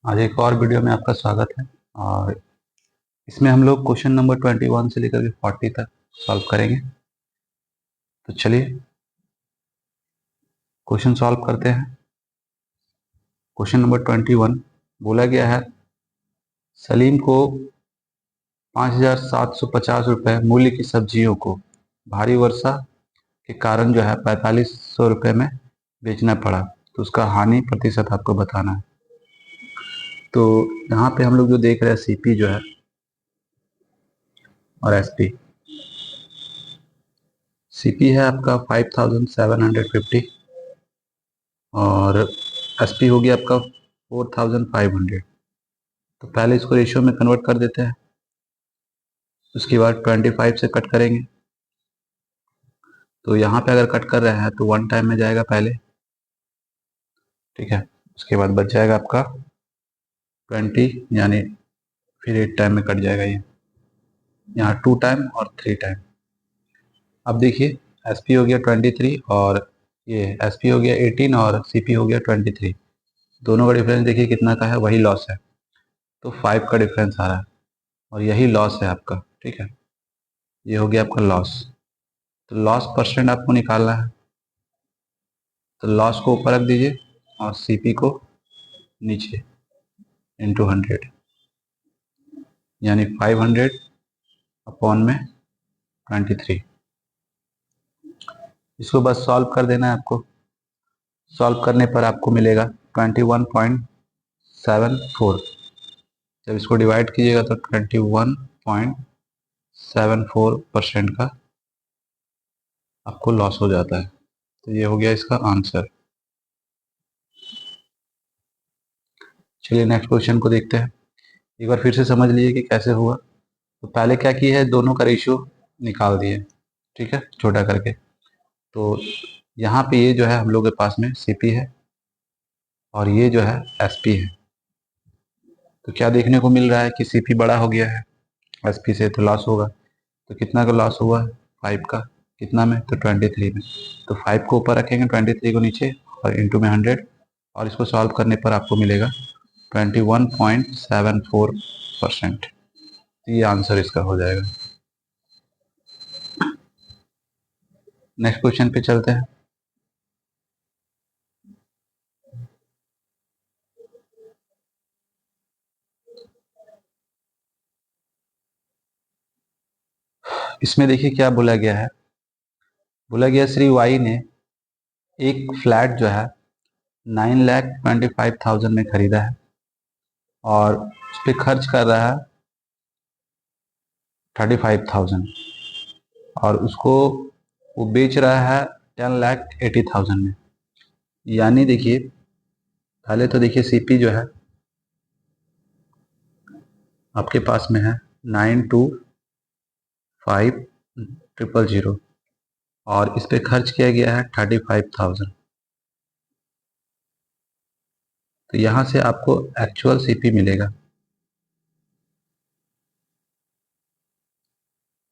आज एक और वीडियो में आपका स्वागत है। और इसमें हम लोग क्वेश्चन नंबर 21 से लेकर के 40 तक सॉल्व करेंगे। तो चलिए क्वेश्चन सॉल्व करते हैं। क्वेश्चन नंबर 21 बोला गया है, सलीम को 5,750 रुपये मूल्य की सब्जियों को भारी वर्षा के कारण जो है 4,500 रुपये में बेचना पड़ा, तो उसका हानि प्रतिशत आपको बताना है। तो यहाँ पे हम लोग जो देख रहे हैं सीपी जो है और एसपी। सीपी है आपका 5,750 और एसपी हो गया आपका 4,500। तो पहले इसको रेशियो में कन्वर्ट कर देते हैं, उसके बाद 25 से कट करेंगे। तो यहाँ पे अगर कट कर रहे हैं तो 1 टाइम में जाएगा पहले, ठीक है। उसके बाद बच जाएगा आपका 20, यानी फिर 8 टाइम में कट जाएगा ये, यहाँ 2 टाइम और 3 टाइम। अब देखिए एसपी हो गया 23 और ये एसपी हो गया 18 और सीपी हो गया 23। दोनों का डिफरेंस देखिए कितना का है, वही लॉस है। तो 5 का डिफरेंस आ रहा है और यही लॉस है आपका, ठीक है। ये हो गया आपका लॉस। तो लॉस परसेंट आपको निकालना है, तो लॉस को ऊपर रख दीजिए और सीपी को नीचे इंटू 100, यानी 500 अपॉन में 23। इसको बस सॉल्व कर देना है आपको। सॉल्व करने पर आपको मिलेगा 21.74। जब इसको डिवाइड कीजिएगा तो 21.74% का आपको लॉस हो जाता है। तो ये हो गया इसका आंसर। चलिए नेक्स्ट क्वेश्चन को देखते हैं। एक बार फिर से समझ लीजिए कि कैसे हुआ। तो पहले क्या किया है, दोनों का रेशियो निकाल दिए, ठीक है, छोटा करके। तो यहाँ पे ये जो है हम लोग के पास में सीपी है और ये जो है एसपी है। तो क्या देखने को मिल रहा है कि सीपी बड़ा हो गया है एसपी से, तो लॉस होगा। तो कितना का लॉस हुआ, 5 का। कितना में, तो 23 में। तो 5 को ऊपर रखेंगे, 23 को नीचे और इंटू में 100, और इसको सॉल्व करने पर आपको मिलेगा 21.74%। ये आंसर इसका हो जाएगा। नेक्स्ट क्वेश्चन पे चलते हैं। इसमें देखिए क्या बोला गया है। बोला गया श्री वाई ने एक फ्लैट जो है 9,25,000 में खरीदा है और उस पर खर्च कर रहा है 35,000, और उसको वो बेच रहा है 10,80,000 में। यानी देखिए पहले तो देखिए सीपी जो है आपके पास में है 9,25,000 और इस पे खर्च किया गया है 35,000। तो यहाँ से आपको एक्चुअल सीपी मिलेगा।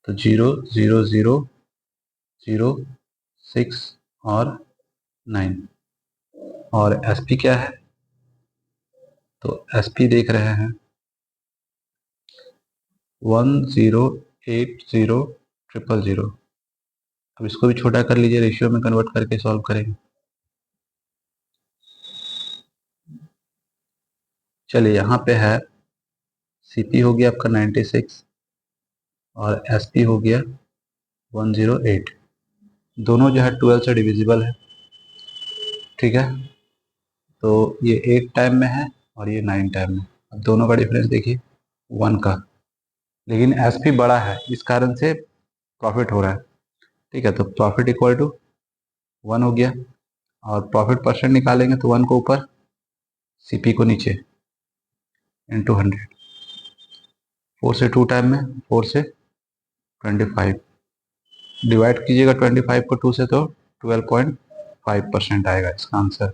तो 0,0,0,0,6 और 9। और एसपी क्या है, तो एसपी देख रहे हैं 1,0,80,000। अब इसको भी छोटा कर लीजिए, रेशियो में कन्वर्ट करके सॉल्व करेंगे। चलिए यहाँ पे है सीपी हो गया आपका 96 और एसपी हो गया 108। दोनों जो है 12 से डिविजिबल है, ठीक है। तो ये 8 टाइम में है और ये 9 टाइम में। अब दोनों का डिफरेंस देखिए 1 का, लेकिन एसपी बड़ा है इस कारण से प्रॉफिट हो रहा है, ठीक है। तो प्रॉफिट इक्वल टू 1 हो गया, और प्रॉफिट परसेंट निकालेंगे तो 1 को ऊपर, सीपी को नीचे, इंटू 100। 4 से 2 टाइम में, 4 से 25 डिवाइड कीजिएगा 25 को 2 से, तो 12.5% आएगा इसका आंसर।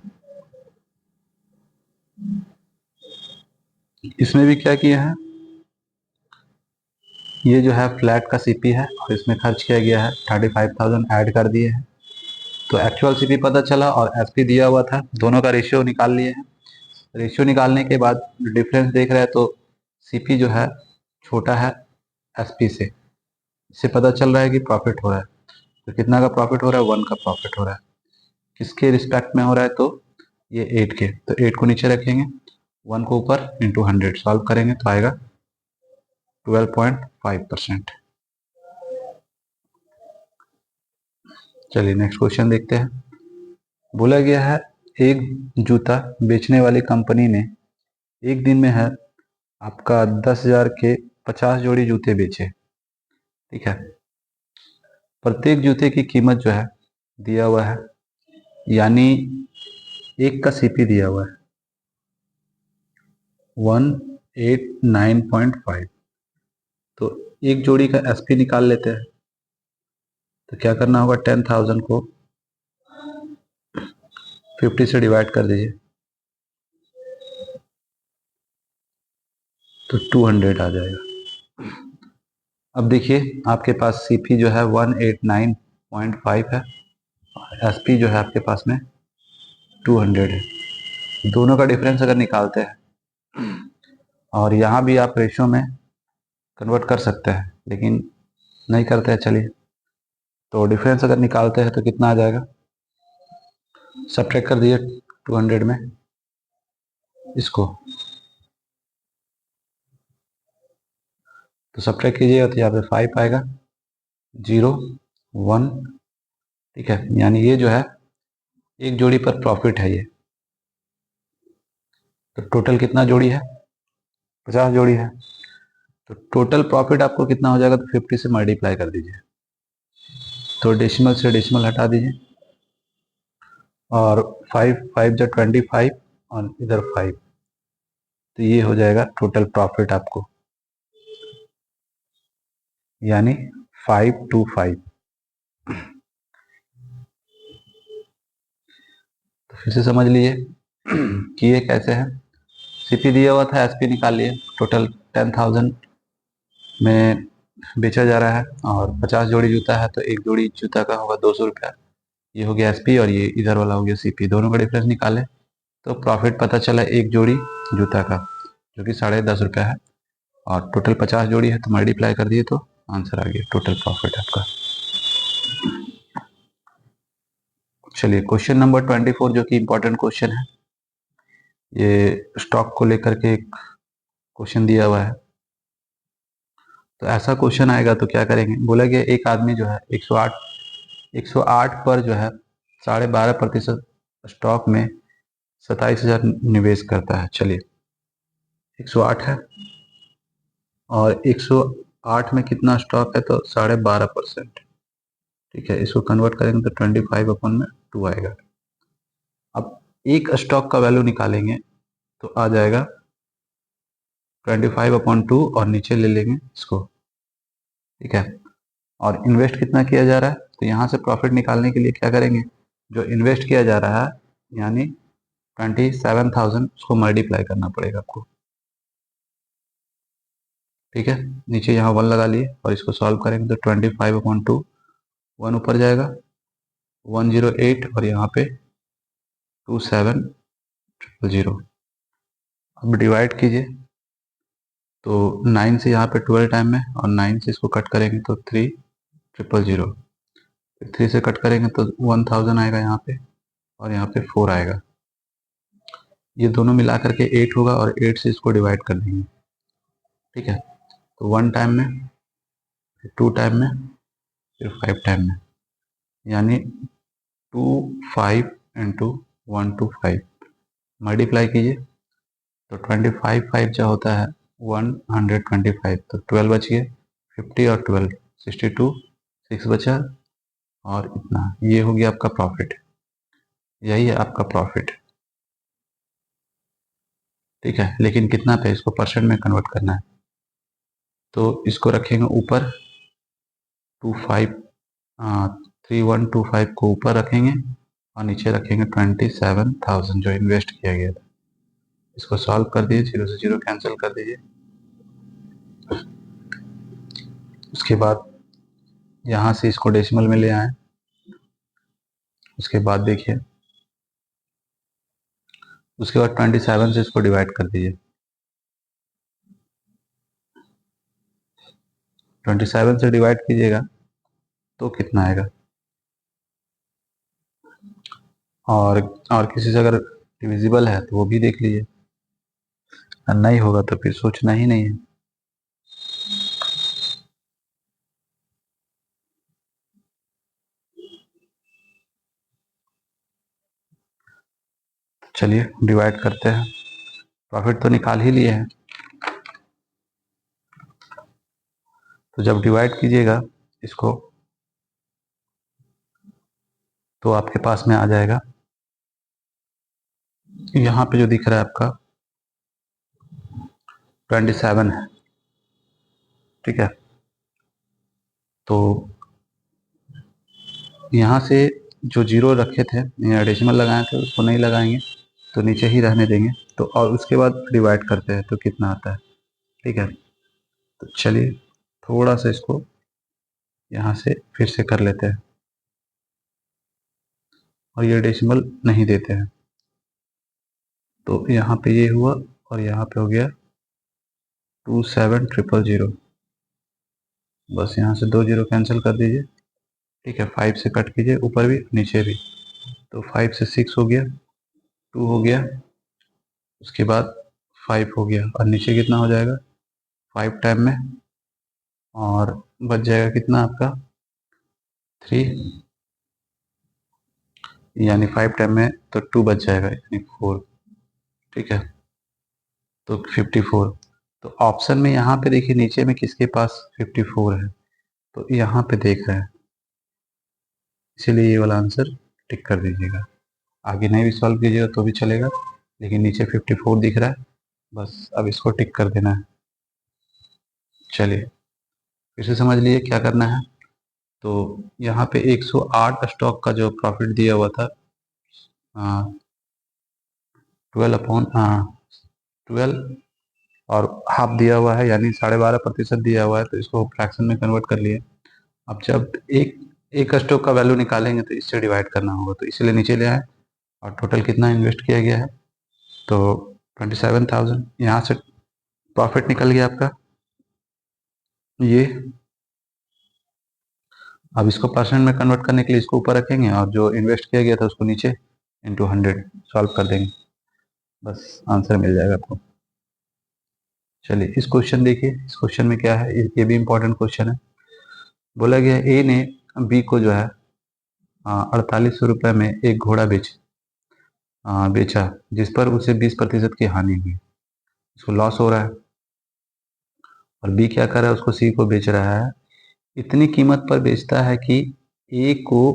इसमें भी क्या किया है, ये जो है फ्लैट का सीपी है और इसमें खर्च किया गया है 35,000 ऐड कर दिए हैं। तो एक्चुअल सीपी पता चला और एसपी दिया हुआ था, दोनों का रेशियो निकाल लिए हैं। रेशियो निकालने के बाद डिफरेंस देख रहे हैं तो सीपी जो है छोटा है एसपी से, इससे पता चल रहा है कि प्रॉफिट हो रहा है। तो कितना का प्रॉफिट हो रहा है, 1 का प्रॉफिट हो रहा है। किसके रिस्पेक्ट में हो रहा है, तो ये 8 के, तो 8 को नीचे रखेंगे, 1 को ऊपर, इंटू 100 सॉल्व करेंगे तो आएगा 12.5%। चलिए नेक्स्ट क्वेश्चन देखते हैं। बोला गया है एक जूता बेचने वाली कंपनी ने एक दिन में है आपका 10,000 के 50 जोड़ी जूते बेचे। ठीक है, प्रत्येक जूते की कीमत जो है दिया हुआ है, यानी एक का सीपी दिया हुआ है 189.5। तो एक जोड़ी का एसपी निकाल लेते हैं। तो क्या करना होगा, 10,000 को 50 से डिवाइड कर दीजिए तो 200 आ जाएगा। अब देखिए आपके पास सीपी जो है 189.5 है, एसपी जो है आपके पास में 200 है। दोनों का डिफरेंस अगर निकालते हैं, और यहाँ भी आप रेशो में कन्वर्ट कर सकते हैं, लेकिन नहीं करते हैं। चलिए, तो डिफरेंस अगर निकालते हैं तो कितना आ जाएगा, सब्ट्रैक्ट कर दिए 200 में इसको, तो सब्ट्रैक्ट कीजिएगा तो यहाँ पे 5 आएगा, 0 1। ठीक है, यानी ये जो है एक जोड़ी पर प्रॉफिट है ये। तो टोटल कितना जोड़ी है, 50 जोड़ी है। तो टोटल प्रॉफिट आपको कितना हो जाएगा, तो 50 से मल्टीप्लाई कर दीजिए, तो डेसिमल से डेसिमल हटा दीजिए, और 5 5 जो 25 और इधर 5, तो ये हो जाएगा टोटल प्रॉफिट आपको, यानी 525। तो फिर से समझ लीजिए कि ये कैसे है। सीपी दिया हुआ था, एसपी निकाल लिए, टोटल 10,000 में बेचा जा रहा है और 50 जोड़ी जूता है, तो एक जोड़ी जूता का होगा 200 रुपया। ये हो गया एसपी और ये इधर वाला हो गया सीपी, दोनों का डिफरेंस निकाले तो प्रॉफिट पता चला एक जोड़ी जूता का, जो कि 10.5 रुपया है, और टोटल 50 जोड़ी है तो मल्टीप्लाई कर दिए तो आंसर आ गया टोटल प्रॉफिट आपका। चलिए क्वेश्चन नंबर 24 जो कि इंपॉर्टेंट क्वेश्चन है, ये स्टॉक को लेकर के एक क्वेश्चन दिया हुआ है। तो ऐसा क्वेश्चन आएगा तो क्या करेंगे, बोला गया एक आदमी जो है 108 पर जो है 12.5% स्टॉक में 27,000 निवेश करता है। चलिए 108 है और 108 में कितना स्टॉक है, तो 12.5%। ठीक है, इसको कन्वर्ट करेंगे तो 25/2 आएगा। अब एक स्टॉक का वैल्यू निकालेंगे तो आ जाएगा 25/2 और नीचे ले लेंगे इसको। ठीक है, और इन्वेस्ट कितना किया जा रहा है, तो यहाँ से प्रॉफिट निकालने के लिए क्या करेंगे, जो इन्वेस्ट किया जा रहा है यानी 27,000, उसको मल्टीप्लाई करना पड़ेगा आपको। ठीक है, नीचे यहाँ 1 लगा लिए और इसको सॉल्व करेंगे तो 25/2, 1 ऊपर जाएगा, 108 और यहाँ पे 27,000। अब डिवाइड कीजिए तो 9 से यहाँ पे 12 टाइम में, और 9 से इसको कट करेंगे तो 3,000। 3 से कट करेंगे तो 1000 आएगा यहाँ पे, और यहाँ पे 4 आएगा। ये दोनों मिला करके 8 होगा और 8 से इसको डिवाइड कर देंगे। ठीक है, तो 1 टाइम में, फिर 2 टाइम में, फिर 5 टाइम में, यानी 2 5 इंटू 125 मल्टीप्लाई कीजिए तो 25 5 जो होता है 125, तो 12 बच गए, 50 और 12 62, 6 बचा, और इतना, ये हो गया आपका प्रॉफिट। यही है आपका प्रॉफिट। ठीक है, लेकिन कितना पे, इसको परसेंट में कन्वर्ट करना है, तो इसको रखेंगे ऊपर 3125 को ऊपर रखेंगे और नीचे रखेंगे 27,000 जो इन्वेस्ट किया गया था। इसको सॉल्व कर दीजिए, 0 से 0 कैंसिल कर दीजिए। उसके बाद यहाँ से इसको डेसिमल में ले आए। उसके बाद देखिए उसके बाद 27 से इसको डिवाइड कर दीजिए। 27 से डिवाइड कीजिएगा तो कितना आएगा। और किसी से अगर डिविजिबल है तो वो भी देख लीजिए, और नहीं होगा तो फिर सोचना ही नहीं है। चलिए डिवाइड करते हैं, प्रॉफिट तो निकाल ही लिए हैं। तो जब डिवाइड कीजिएगा इसको तो आपके पास में आ जाएगा, यहाँ पे जो दिख रहा है आपका 27 है, ठीक है। तो यहाँ से जो जीरो रखे थे या डेसिमल लगाए थे उसको नहीं लगाएंगे, तो नीचे ही रहने देंगे। तो और उसके बाद डिवाइड करते हैं तो कितना आता है, ठीक है। तो चलिए थोड़ा सा इसको यहाँ से फिर से कर लेते हैं, और ये डेसिमल नहीं देते हैं। तो यहाँ पे ये हुआ और यहाँ पे हो गया 27000। बस यहाँ से 2 जीरो कैंसिल कर दीजिए, ठीक है। 5 से कट कीजिए, ऊपर भी नीचे भी। तो 5 से 6 हो गया, 2 हो गया, उसके बाद 5 हो गया, और नीचे कितना हो जाएगा 5 टाइम में, और बच जाएगा कितना आपका 3, यानी 5 टाइम में तो 2 बच जाएगा, यानी 4, ठीक है। तो 54। तो ऑप्शन में यहाँ पे देखिए नीचे में किसके पास 54 है, तो यहाँ पे देख रहे हैं, इसीलिए ये वाला आंसर टिक कर दीजिएगा। आगे नहीं भी सॉल्व कीजिएगा तो भी चलेगा, लेकिन नीचे 54 दिख रहा है, बस अब इसको टिक कर देना है। चलिए फिर से समझ लिए क्या करना है। तो यहाँ पे 108 स्टॉक का जो प्रॉफिट दिया हुआ था 12 और हाफ दिया हुआ है, यानी 12.5% दिया हुआ है, तो इसको फ्रैक्शन में कन्वर्ट कर लिए। अब जब एक एक स्टॉक का वैल्यू निकालेंगे तो इससे डिवाइड करना होगा, तो इसलिए नीचे ले आए, और टोटल कितना इन्वेस्ट किया गया है तो 27,000। यहाँ से प्रॉफिट निकल गया आपका ये। अब इसको परसेंट में कन्वर्ट करने के लिए इसको ऊपर रखेंगे, और जो इन्वेस्ट किया गया था उसको नीचे इंटू 100 सॉल्व कर देंगे, बस आंसर मिल जाएगा आपको। चलिए इस क्वेश्चन देखिए, इस क्वेश्चन में क्या है, ये भी इंपॉर्टेंट क्वेश्चन है। बोला गया ए ने बी को जो है 4800 रुपये में एक घोड़ा बेचा, जिस पर उसे 20% की हानि हुई, इसको लॉस हो रहा है। और बी क्या कर रहा है, उसको सी को बेच रहा है, इतनी कीमत पर बेचता है कि ए को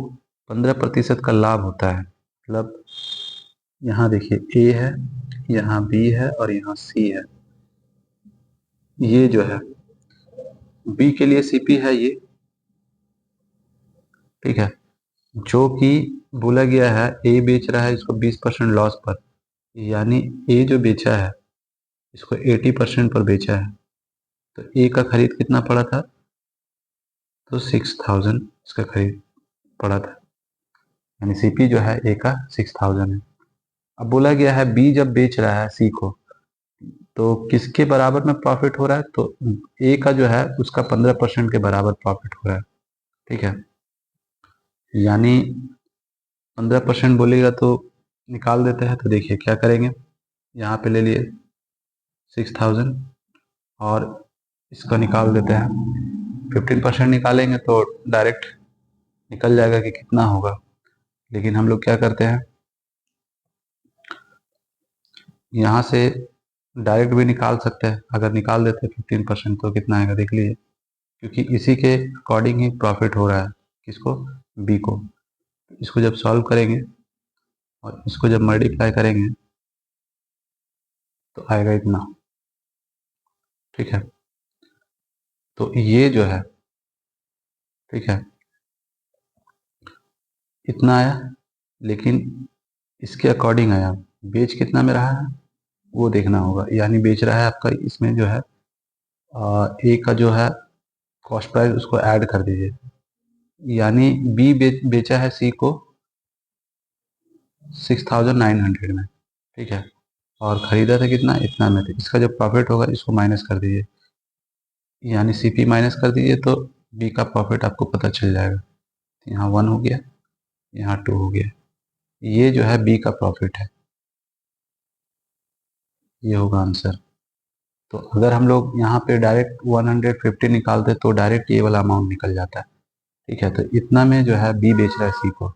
15% का लाभ होता है। मतलब यहाँ देखिए ए है, यहाँ बी है, और यहाँ सी है। ये जो है बी के लिए सीपी है ये, ठीक है। जो कि बोला गया है ए बेच रहा है इसको 20% लॉस पर, यानी ए जो बेचा है इसको 80% पर बेचा है। तो ए का खरीद कितना पड़ा था, तो 6000 इसका खरीद पड़ा था, यानी सीपी जो है ए का 6000 है। अब बोला गया है बी जब बेच रहा है सी को तो किसके बराबर में प्रॉफिट हो रहा है, तो ए का जो है उसका 15% के बराबर प्रॉफिट हो रहा है, ठीक है। यानी 15% बोलेगा तो निकाल देते हैं। तो देखिए क्या करेंगे, यहाँ पे ले लिए 6000 और इसका निकाल देते हैं। 15% निकालेंगे तो डायरेक्ट निकल जाएगा कि कितना होगा, लेकिन हम लोग क्या करते हैं, यहाँ से डायरेक्ट भी निकाल सकते हैं। अगर निकाल देते हैं 15% तो कितना आएगा देख लीजिए, क्योंकि इसी के अकॉर्डिंग ही प्रॉफिट हो रहा है, किसको, बी को। इसको जब सॉल्व करेंगे और इसको जब मल्टीप्लाई करेंगे तो आएगा इतना, ठीक है। तो ये जो है, ठीक है, इतना आया, लेकिन इसके अकॉर्डिंग आया, बेच कितना में रहा है वो देखना होगा। यानी बेच रहा है आपका इसमें जो है ए का जो है कॉस्ट प्राइस उसको ऐड कर दीजिए, यानी बी बेचा है सी को 6900 में, ठीक है। और खरीदा था कितना, इतना में। तो इसका जो प्रॉफिट होगा इसको माइनस कर दीजिए, यानी सीपी माइनस कर दीजिए, तो बी का प्रॉफिट आपको पता चल जाएगा। यहाँ 1 हो गया, यहाँ 2 हो गया, ये जो है बी का प्रॉफिट है, ये होगा आंसर। तो अगर हम लोग यहाँ पे डायरेक्ट 150 निकालते तो डायरेक्ट ये वाला अमाउंट निकल जाता है। ठीक है, तो इतना में जो है बी बेच रहा है सी को,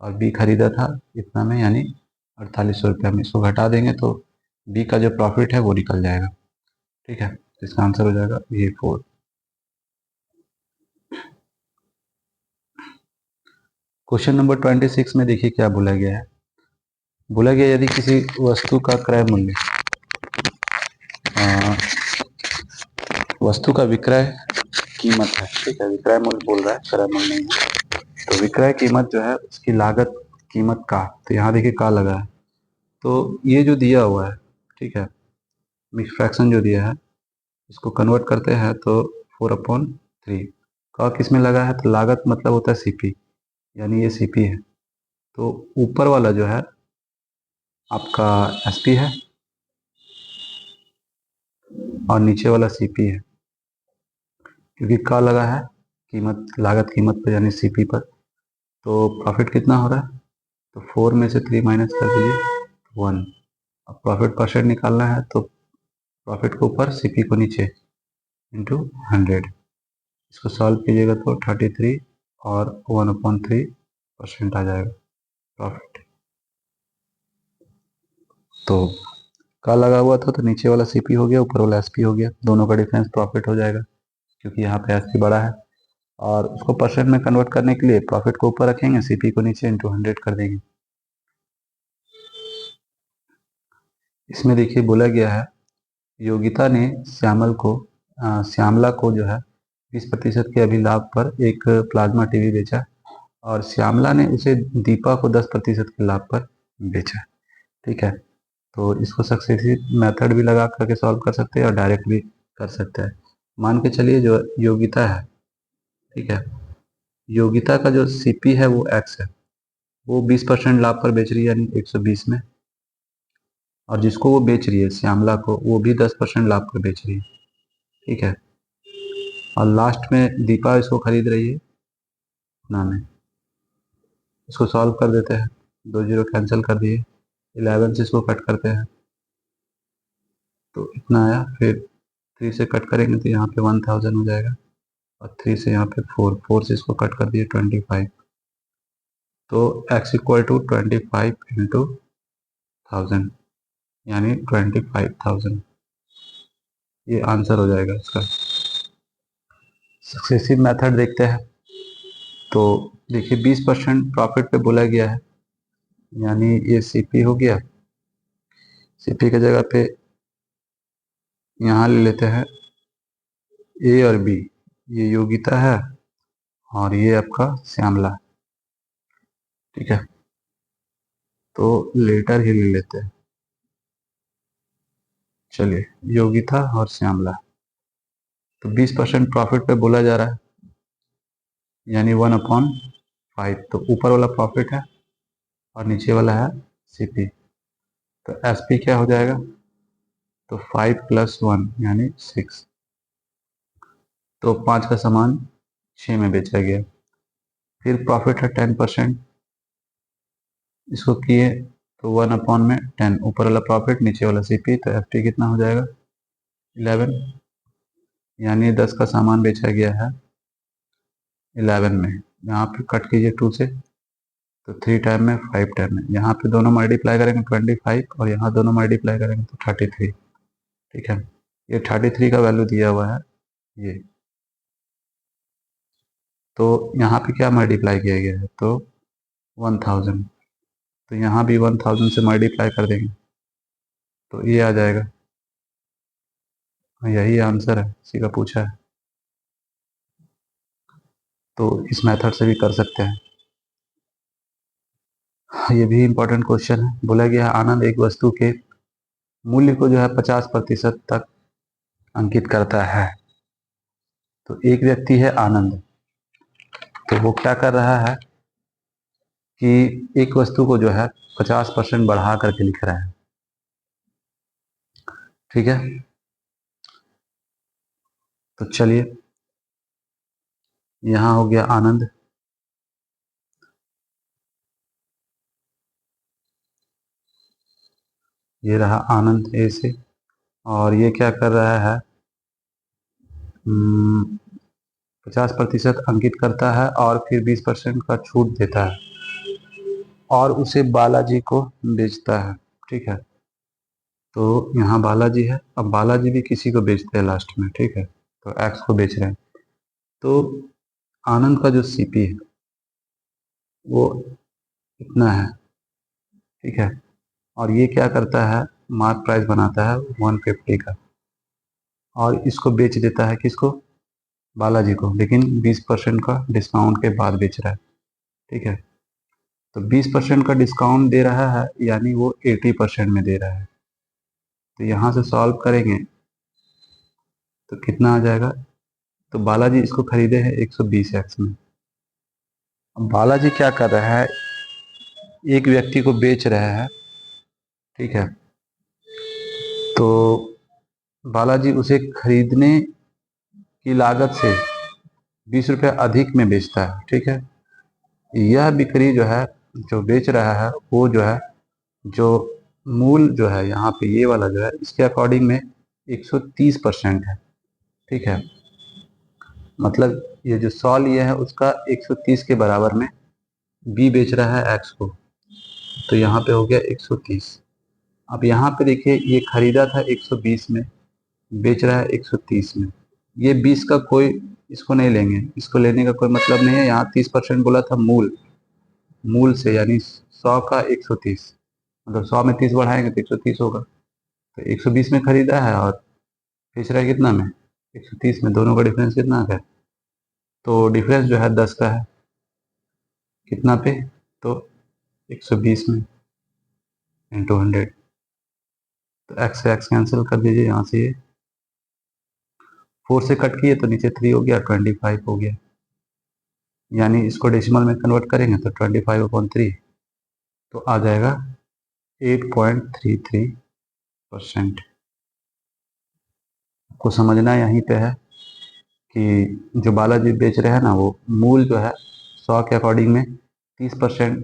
और बी खरीदा था इतना में, यानी 4800 रुपये में। इसको घटा देंगे तो बी का जो प्रॉफिट है वो निकल जाएगा। ठीक है, तो इसका आंसर हो जाएगा ये 4। क्वेश्चन नंबर 26 में देखिए क्या बोला गया है। बोला गया यदि किसी वस्तु का क्रय मूल्य, वस्तु का विक्रय कीमत है। ठीक है, विक्रय मूल्य बोल रहा है, क्रय मूल्य नहीं है। तो विक्रय कीमत जो है उसकी लागत कीमत का, तो यहाँ देखिए का लगा है, तो ये जो दिया हुआ है, ठीक है, मिक्स फ्रैक्शन जो दिया है इसको कन्वर्ट करते हैं तो 4/3 का किस में लगा है, तो लागत मतलब होता है सीपी, यानी ये सीपी है। तो ऊपर वाला जो है आपका एसपी है और नीचे वाला सीपी है, क्योंकि का लगा है कीमत, लागत कीमत पर यानी सीपी पर। तो प्रॉफिट कितना हो रहा है, तो 4 में से 3 माइनस कर दीजिए 1। अब प्रॉफिट परसेंट निकालना है तो प्रॉफिट को ऊपर सीपी को नीचे इंटू 100। इसको सॉल्व कीजिएगा तो 33 और 1/3% आ जाएगा प्रॉफिट। तो का लगा हुआ था तो नीचे वाला सीपी हो गया, ऊपर वाला एसपी हो गया, दोनों का डिफरेंस प्रॉफिट हो जाएगा, क्योंकि यहाँ पे एसपी बड़ा है। और उसको परसेंट में कन्वर्ट करने के लिए प्रॉफिट को ऊपर रखेंगे, सीपी को नीचे इंटू 100 कर देंगे। इसमें देखिए बोला गया है योगिता ने श्यामला को जो है 20% के अभिलाभ पर एक प्लाज्मा टीवी बेचा, और श्यामला ने उसे दीपा को 10% के लाभ पर बेचा। ठीक है, तो इसको सक्सेसिव मेथड भी लगा करके सॉल्व कर सकते हैं और डायरेक्ट भी कर सकते हैं। मान के चलिए जो योगिता है, ठीक है, योगिता का जो सीपी है वो एक्स है, वो 20% लाभ पर बेच रही है यानी 120 में, और जिसको वो बेच रही है श्यामला को, वो भी 10% लाभ पर बेच रही है। ठीक है, और लास्ट में दीपा इसको खरीद रही है ना में। इसको सॉल्व कर देते हैं, 2 जीरो कैंसिल कर दिए, 11 से इसको कट करते हैं तो इतना आया, फिर 3 से कट करेंगे तो यहाँ पे 1000 हो जाएगा, और 3 से यहाँ पे 4 से इसको कट कर दिए 25। तो x इक्वल टू 25 इंटू 1000 यानी 25,000, ये आंसर हो जाएगा इसका। सक्सेसिव मेथड देखते हैं, तो देखिए 20% प्रॉफिट पे बोला गया है, यानी ये सीपी हो गया। सीपी की जगह पे यहाँ ले लेते हैं ए और बी, ये योगिता है और ये आपका श्यामला। ठीक है, तो लेटर ही ले लेते हैं, चलिए योगिता और श्यामला। तो 20% प्रॉफिट पे बोला जा रहा है, यानी 1/5। तो ऊपर वाला प्रॉफिट है और नीचे वाला है सीपी, तो एसपी क्या हो जाएगा, तो 5 + 1 यानी 6। तो 5 का सामान 6 में बेचा गया। फिर प्रॉफिट है 10%, इसको किए तो 1/10, ऊपर वाला प्रॉफिट नीचे वाला सीपी, तो एफटी कितना हो जाएगा 11, यानी 10 का सामान बेचा गया है 11 में। यहाँ पे कट कीजिए 2 से, तो 3 टाइम में 5 टाइम में, यहाँ पे दोनों मल्टीप्लाई करेंगे 25 और यहाँ दोनों मल्टीप्लाई करेंगे तो 33। ठीक है, ये 33 का वैल्यू दिया हुआ है ये, तो यहाँ पे क्या मल्टीप्लाई किया गया है, तो 1000, तो यहाँ भी 1000 से मल्टीप्लाई कर देंगे तो ये आ जाएगा। यही आंसर है, इसी का पूछा है, तो इस मेथड से भी कर सकते हैं। ये भी इंपॉर्टेंट क्वेश्चन है। बोला गया आनंद एक वस्तु के मूल्य को जो है 50% तक अंकित करता है। तो एक व्यक्ति है आनंद, तो वो क्या कर रहा है कि एक वस्तु को जो है 50% बढ़ा करके लिख रहा है। ठीक है, तो चलिए यहाँ हो गया आनंद, ये रहा आनंद ए से, और ये क्या कर रहा है, 50% अंकित करता है और फिर 20% का छूट देता है और उसे बालाजी को बेचता है। ठीक है, तो यहाँ बालाजी है, अब बालाजी भी किसी को बेचते हैं लास्ट में। ठीक है, तो एक्स को बेच रहे हैं, तो आनंद का जो सीपी है वो इतना है। ठीक है, और ये क्या करता है, मार्क प्राइस बनाता है 150 का और इसको बेच देता है, किसको, बालाजी को, लेकिन 20% का डिस्काउंट के बाद बेच रहा है। ठीक है, तो 20% का डिस्काउंट दे रहा है यानी वो 80% में दे रहा है। तो यहाँ से सॉल्व करेंगे तो कितना आ जाएगा, तो बालाजी इसको खरीदे हैं 120x में। अब बालाजी क्या कर रहा है, एक व्यक्ति को बेच रहा है। ठीक है, तो बालाजी उसे खरीदने की लागत से 20 रुपये अधिक में बेचता है। ठीक है, यह बिक्री जो है, जो बेच रहा है वो जो है, जो मूल जो है यहाँ पे ये वाला जो है, इसके अकॉर्डिंग में 130% है। ठीक है, मतलब ये जो 100 लिए है उसका 130 के बराबर में बी बेच रहा है एक्स को, तो यहाँ पे हो गया 130। अब यहाँ पे देखिए ये खरीदा था 120 में, बेच रहा है 130 में, ये 20 का कोई इसको नहीं लेंगे, इसको लेने का कोई मतलब नहीं है। यहाँ 30% बोला था मूल, मूल से यानी 100 का 130, मतलब 100 में 30 बढ़ाएंगे तो 130 होगा। तो 120 में खरीदा है और बेच रहा है कितना में, 130 में, दोनों का डिफरेंस कितना है, तो डिफरेंस जो है 10 का है, कितना पे, तो 120 में इंटू 100, तो एक्स से एक्स कैंसिल कर दीजिए, यहाँ से ये 4 से कट किए तो नीचे 3 हो गया, 25 हो गया, यानी इसको डेसिमल में कन्वर्ट करेंगे तो 25/3, तो आ जाएगा 8.33%। आपको समझना यहीं पे है कि जो बालाजी बेच रहे हैं ना, वो मूल जो है 100 के अकॉर्डिंग में 30%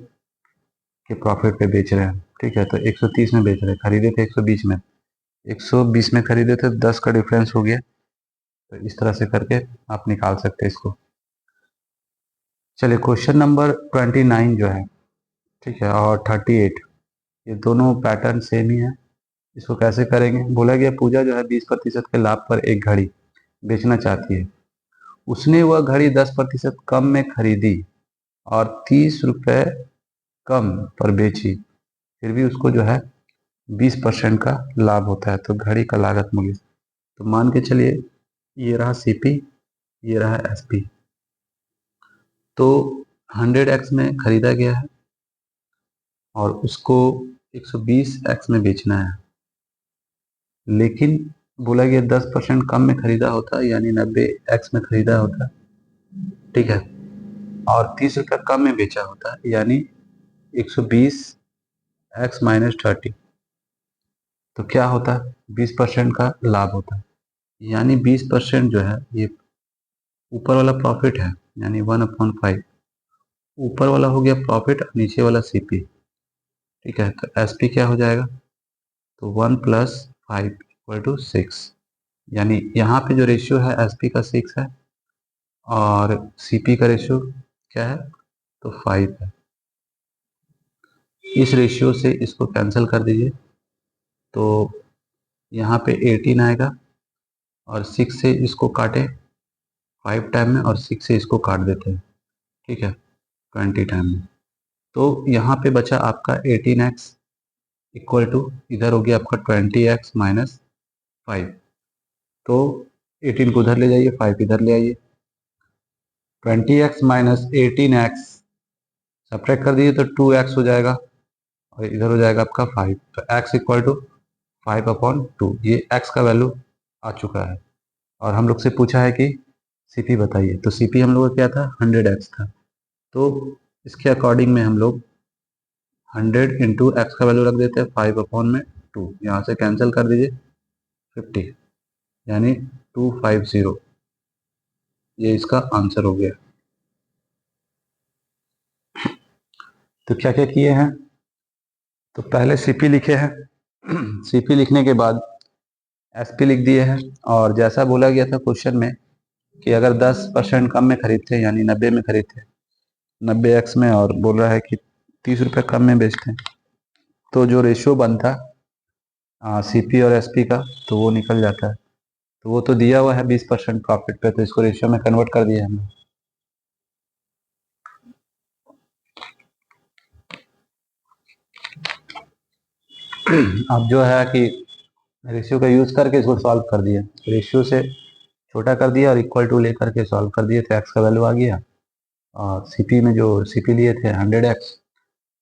के प्रॉफिट पे बेच रहे हैं। ठीक है, तो 130 में बेच रहे हैं, खरीदे थे 120 में, 120 में खरीदे थे, 10 का डिफरेंस हो गया। तो इस तरह से करके आप निकाल सकते हैं इसको। चलिए क्वेश्चन नंबर 29 जो है, ठीक है, और 38, ये दोनों पैटर्न सेम ही है। इसको कैसे करेंगे, बोला गया पूजा जो है 20% के लाभ पर एक घड़ी बेचना चाहती है। उसने वह घड़ी 10% कम में खरीदी और 30 रुपये कम पर बेची, फिर भी उसको जो है 20% का लाभ होता है, तो घड़ी का लागत मूल्य। तो मान के चलिए ये रहा सीपी, ये रहा एसपी, तो 100x में खरीदा गया है और उसको 120x में बेचना है, लेकिन बोला गया 10% कम में खरीदा होता यानी 90x में खरीदा होता। ठीक है, और 30 रुपये कम में बेचा होता यानी 120x-30, तो क्या होता, 20% का लाभ होता, यानी 20% जो है ये ऊपर वाला प्रॉफिट है, यानी 1/5, ऊपर वाला हो गया प्रॉफिट, नीचे वाला सीपी। ठीक है, तो एसपी क्या हो जाएगा, तो 1 + 5 = 6, यानी यहाँ पे जो रेशियो है एसपी का 6 है और सीपी का रेशियो क्या है, तो 5 है। इस रेशियो से इसको कैंसिल कर दीजिए, तो यहाँ पे 18 आएगा और 6 से इसको काटे 5 टाइम में और 6 से इसको काट देते हैं। ठीक है, 20 टाइम में, तो यहाँ पे बचा आपका 18x इक्वल टू, इधर हो गया आपका 20x - 5, तो 18 को उधर ले जाइए, 5 इधर ले आइए, 20x - 18x सब्ट्रैक्ट कर दीजिए तो 2x हो जाएगा और इधर हो जाएगा आपका 5, तो x इक्वल टू 5/2, ये x का वैल्यू आ चुका है। और हम लोग से पूछा है कि सीपी बताइए, तो सीपी हम लोग का क्या था, 100x था, तो इसके अकॉर्डिंग में हम लोग 100 × x का वैल्यू रख देते हैं 5/2, यहाँ से कैंसिल कर दीजिए, 50 यानी 250, ये इसका आंसर हो गया। तो क्या क्या किए हैं, तो पहले सीपी लिखे हैं सीपी लिखने के बाद एसपी लिख दिए हैं, और जैसा बोला गया था क्वेश्चन में कि अगर 10% कम में खरीदते हैं यानी 90 में खरीदते हैं, 90 एक्स में, और बोल रहा है कि 30 रुपये कम में बेचते हैं, तो जो रेशियो बनता सीपी और एसपी का, तो वो निकल जाता है। तो वो तो दिया हुआ है 20% प्रॉफिट पे, तो इसको रेशियो में कन्वर्ट कर दिया हमने। अब जो है कि रेशियो का यूज करके इसको सॉल्व कर दिया, रेशियो से छोटा कर दिया और इक्वल टू लेकर के सॉल्व कर दिए, तो एक्स का वैल्यू आ गया। और सीपी में जो सीपी लिए थे 100x,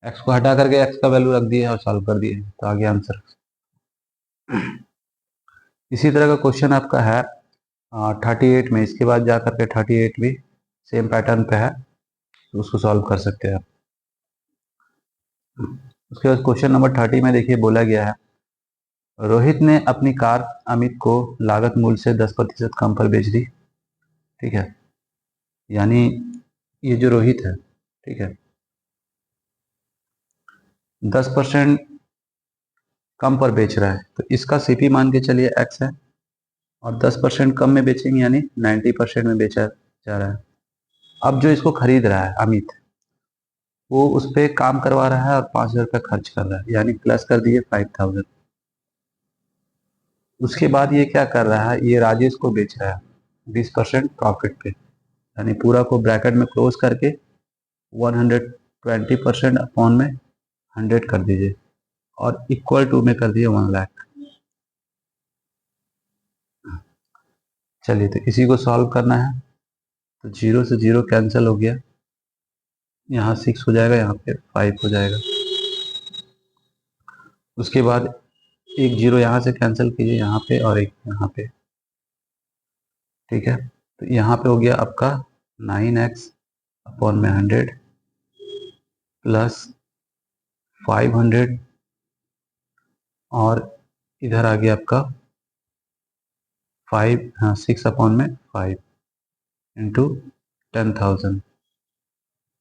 एक्स को हटा करके एक्स का वैल्यू रख दिया और सॉल्व कर दिए, तो आ गया आंसर। इसी तरह का क्वेश्चन आपका है 38 में, इसके बाद जा करके 38 भी सेम पैटर्न पे है, तो उसको सॉल्व कर सकते हैं आप। उसके बाद क्वेश्चन नंबर 30 में देखिए बोला गया है, रोहित ने अपनी कार अमित को लागत मूल्य से 10% कम पर बेच दी। ठीक है, यानी ये जो रोहित है, ठीक है, 10% कम पर बेच रहा है, तो इसका सीपी मान के चलिए एक्स है, और 10% कम में बेचेंगे यानी 90% में बेचा जा रहा है। अब जो इसको खरीद रहा है अमित, वो उस पर काम करवा रहा है और 5,000 रुपये खर्च कर रहा है, यानी प्लस कर दिए 5,000। उसके बाद ये क्या कर रहा है, ये राजेश को बेच रहा है 20% प्रॉफिट पे, यानी पूरा को ब्रैकेट में क्लोज करके 120% अपॉन में 100 कर दीजिए, और इक्वल टू में कर दिए 1 लाख। चलिए, तो इसी को सॉल्व करना है, तो 0 से 0 कैंसिल हो गया, यहाँ 6 हो जाएगा, यहाँ पे 5 हो जाएगा। उसके बाद एक 0 यहाँ से कैंसिल कीजिए, यहाँ पे और एक यहाँ पे। ठीक है, तो यहाँ पे हो गया आपका 9x अपॉन में 100 प्लस 500, और इधर आ गया आपका 5, हाँ 6 अपॉन में 5 इंटू 10,000।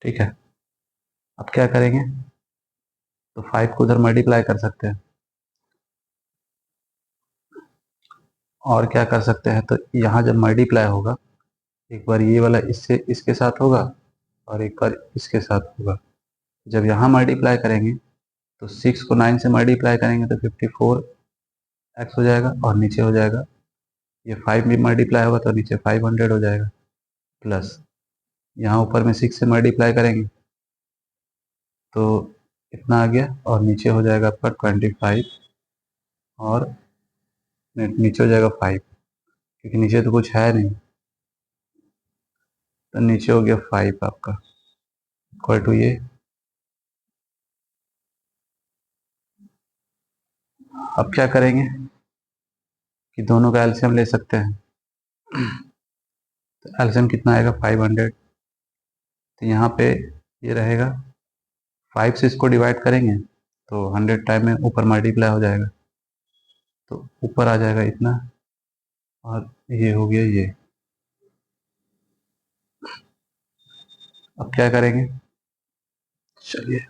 ठीक है, अब क्या करेंगे, तो 5 को उधर मल्टीप्लाई कर सकते हैं, और क्या कर सकते हैं, तो यहाँ जब मल्टीप्लाई होगा, एक बार ये वाला इससे इसके साथ होगा और एक बार इसके साथ होगा। जब यहाँ मल्टीप्लाई करेंगे तो 6 को 9 से मल्टीप्लाई करेंगे तो 54x हो जाएगा, और नीचे हो जाएगा ये 5 भी मल्टीप्लाई होगा तो नीचे 500 हो जाएगा, प्लस यहाँ ऊपर में 6 से मल्टीप्लाई करेंगे तो इतना आ गया, और नीचे हो जाएगा आपका 25, और नीचे हो जाएगा 5, क्योंकि नीचे तो कुछ है नहीं, तो नीचे हो गया 5 आपका, इक्वल टू ये। अब क्या करेंगे कि दोनों का एलसीएम ले सकते हैं, तो एलसीएम कितना आएगा 500, तो यहाँ पे ये रहेगा 5 से इसको डिवाइड करेंगे तो 100 टाइम में ऊपर मल्टीप्लाई हो जाएगा, तो ऊपर आ जाएगा इतना, और ये हो गया ये। अब क्या करेंगे, चलिए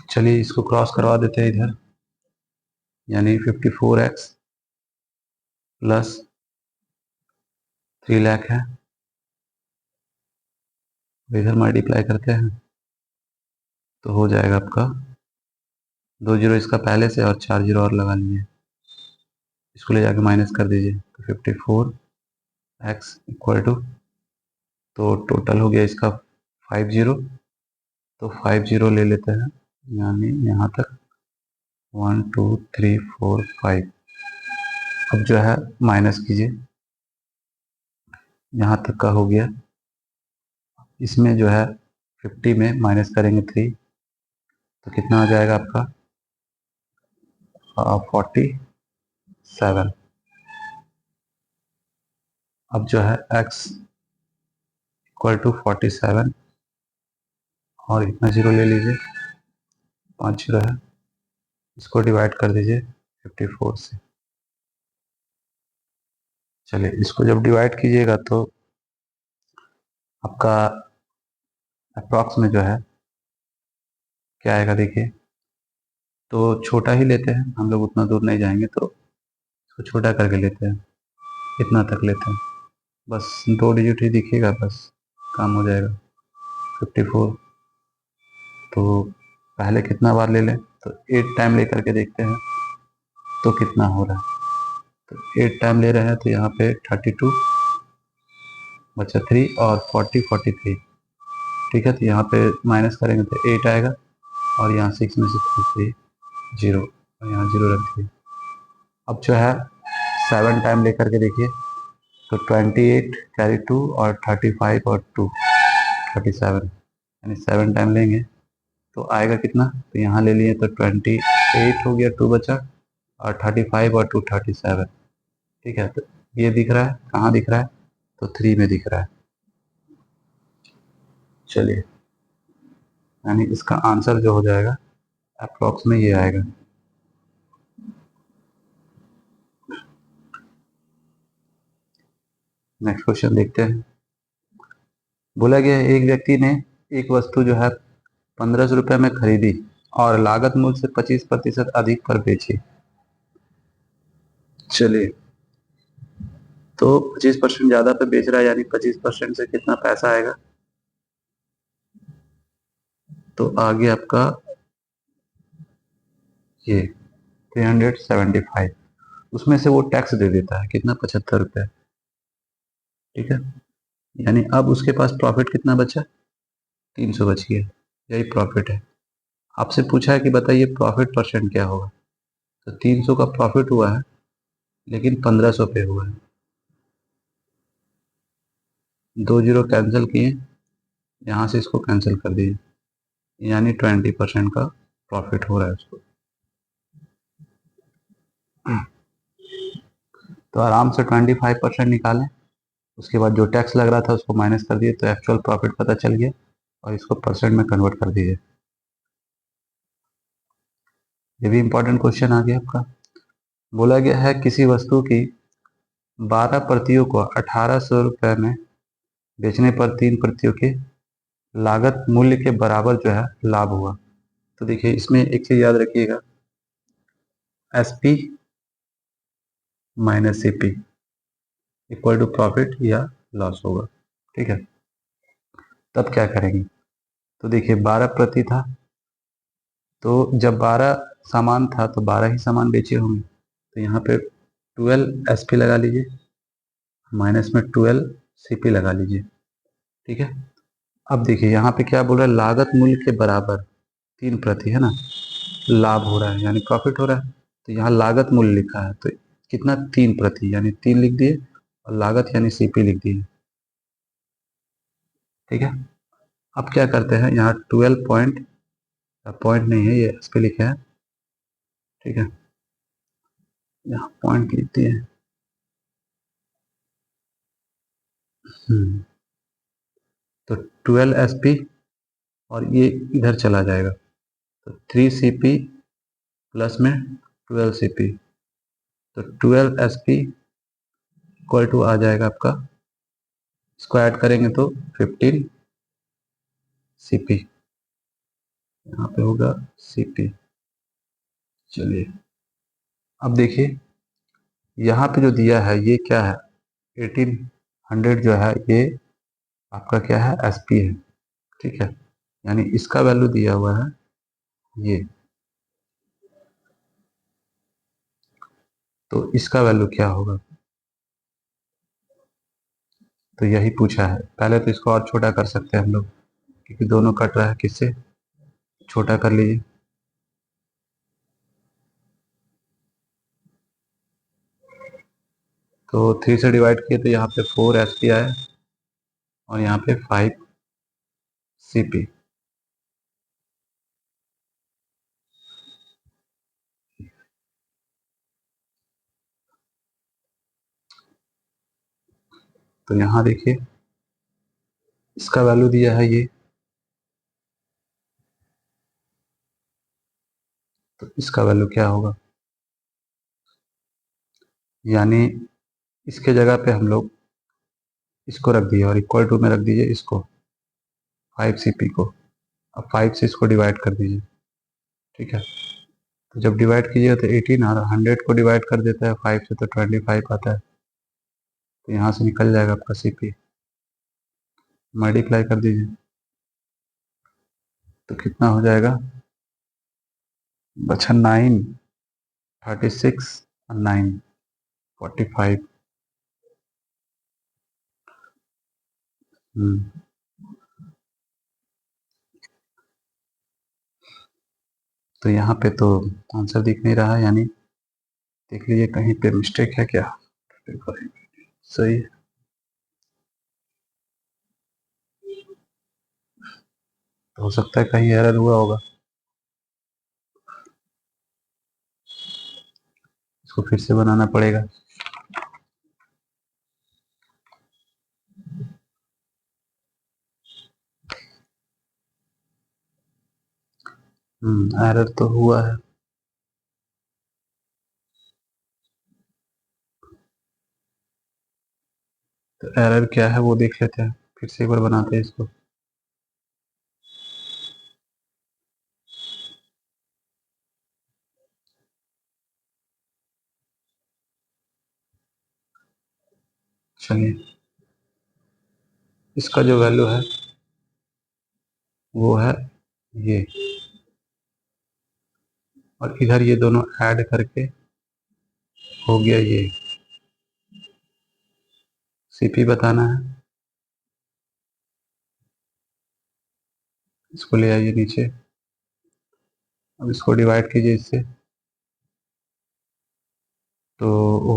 चलिए इसको क्रॉस करवा देते हैं इधर, यानी 54x प्लस 3 लाख है, इधर मल्टीप्लाई करते हैं तो हो जाएगा आपका 2 जीरो इसका पहले से और 4 जीरो और लगा लीजिए, इसको ले जाके माइनस कर दीजिए, तो 54x इक्वल टू, तो टोटल हो गया इसका 5 जीरो, तो 5 जीरो ले लेते हैं, यानी यहाँ तक 1 2 3 4 5। अब जो है माइनस कीजिए, यहाँ तक का हो गया, इसमें जो है 50 में माइनस करेंगे 3, तो कितना आ जाएगा आपका 40, 7। अब जो है x इक्वल टू 47 और इतना जीरो ले लीजिए, 5 जीरो है, इसको डिवाइड कर दीजिए 54 से। चलिए इसको जब डिवाइड कीजिएगा तो आपका अप्रॉक्स में जो है क्या आएगा देखिए। तो छोटा ही लेते हैं हम लोग, उतना दूर नहीं जाएंगे, तो इसको छोटा करके लेते हैं, इतना तक लेते हैं, बस 2 डिजिट ही दिखेगा, बस काम हो जाएगा। 54 तो पहले कितना बार ले लें, तो 8 टाइम ले करके देखते हैं तो कितना हो रहा है। तो 8 टाइम ले रहे हैं तो यहाँ पे 32 बचा 3 और 40 43, ठीक है। तो यहाँ पे माइनस करेंगे तो 8 आएगा और यहाँ 6 में से 3 जीरो और यहाँ जीरो रख दिए। अब जो है 7 टाइम लेकर के देखिए, तो 28 कैरी 2 और 35 और 2 37, यानी 7 टाइम लेंगे तो आएगा कितना, तो यहाँ ले लिए तो 28 हो गया, 2 बचा, और 35 और 2 37, ठीक है। तो ये दिख रहा है, कहाँ दिख रहा है, तो 3 में दिख रहा है। चलिए, यानी इसका आंसर जो हो जाएगा अप्रॉक्स में ये आएगा। नेक्स्ट क्वेश्चन देखते हैं। बोला गया है एक व्यक्ति ने एक वस्तु जो है 1500 रुपये में खरीदी और लागत मूल्य से 25% अधिक पर बेची। चलिए, तो 25% ज्यादा पे बेच रहा है, यानी 25% से कितना पैसा आएगा, तो आगे आपका ये 375, उसमें से वो टैक्स दे देता है कितना, 75 रुपये, ठीक है। यानी अब उसके पास प्रॉफिट कितना बचा, 300 बच गया, यही प्रॉफिट है। आपसे पूछा है कि बताइए प्रॉफिट परसेंट क्या होगा, तो 300 का प्रॉफिट हुआ है लेकिन 1500 पे हुआ है, 2 जीरो कैंसिल किए, यहाँ से इसको कैंसिल कर दिए, यानी 20% का प्रॉफिट हो रहा है उसको। तो आराम से 25% निकालें, उसके बाद जो टैक्स लग रहा था उसको माइनस कर दिए, तो एक्चुअल प्रॉफिट पता चल गया, और इसको परसेंट में कन्वर्ट कर दीजिए। ये भी इंपॉर्टेंट क्वेश्चन आ गया आपका। बोला गया है किसी वस्तु की 12 प्रतियों को 1800 रुपये में बेचने पर 3 प्रतियों की लागत मूल्य के बराबर जो है लाभ हुआ। तो देखिए इसमें एक चीज याद रखिएगा, S P minus C P equal to profit या लॉस होगा, ठीक है। तब क्या करेंगे, तो देखिए 12 प्रति था, तो जब 12 सामान था तो 12 ही सामान बेचे होंगे, तो यहाँ पे 12 एस पी लगा लीजिए, माइनस में 12 सी पी लगा लीजिए, ठीक है। अब देखिए यहाँ पे क्या बोल रहा है, लागत मूल्य के बराबर 3 प्रति है ना, लाभ हो रहा है यानी प्रॉफिट हो रहा है, तो यहाँ लागत मूल्य लिखा है तो कितना, 3 प्रति, यानी 3 लिख दिए, और लागत यानी सीपी लिख दिए, ठीक है। अब क्या करते हैं, यहाँ 12 पॉइंट, पॉइंट नहीं है ये इस पे लिखा है, ठीक है, यहाँ पॉइंट लिख दिए। तो 12 एस पी और ये इधर चला जाएगा, तो 3 सी पी प्लस में 12 सी पी, तो 12 एस पी इक्वल टू आ जाएगा आपका, इसको ऐड करेंगे तो 15 सी पी, यहाँ पे होगा सी पी। चलिए अब देखिए यहाँ पे जो दिया है ये क्या है, 1800 जो है ये आपका क्या है, एस पी है, ठीक है। यानी इसका वैल्यू दिया हुआ है ये, तो इसका वैल्यू क्या होगा, तो यही पूछा है। पहले तो इसको और छोटा कर सकते हैं हम लोग, क्योंकि दोनों कट रहा है, किससे, छोटा कर लीजिए, तो 3 से डिवाइड किए तो यहाँ पे 4 एस पी आया और यहाँ पे 5 सी पी। तो यहाँ देखिए इसका वैल्यू दिया है ये, तो इसका वैल्यू क्या होगा, यानी इसके जगह पे हम लोग इसको रख दिए और इक्वल टू में रख दीजिए इसको 5 CP को। अब 5 से इसको डिवाइड कर दीजिए, ठीक है। तो जब डिवाइड कीजिएगा तो 18 और 100 को डिवाइड कर देता है 5 से तो 25 आता है। तो यहाँ से निकल जाएगा आपका CP, मल्टीप्लाई कर दीजिए तो कितना हो जाएगा, बचा 9, 36 और 9, 45। तो यहाँ पे तो आंसर दिख नहीं रहा है, यानी देख लीजिए कहीं पे मिस्टेक है क्या। सही है। तो हो सकता है कहीं एरर हुआ होगा, इसको फिर से बनाना पड़ेगा। एरर तो हुआ है। तो एरर क्या है वो देख लेते हैं, फिर से एक बार बनाते हैं इसको। चलिए, इसका जो वैल्यू है वो है ये, और इधर ये दोनों ऐड करके हो गया ये। CP बताना है, इसको ले आइए नीचे। अब इसको डिवाइड कीजिए इससे, तो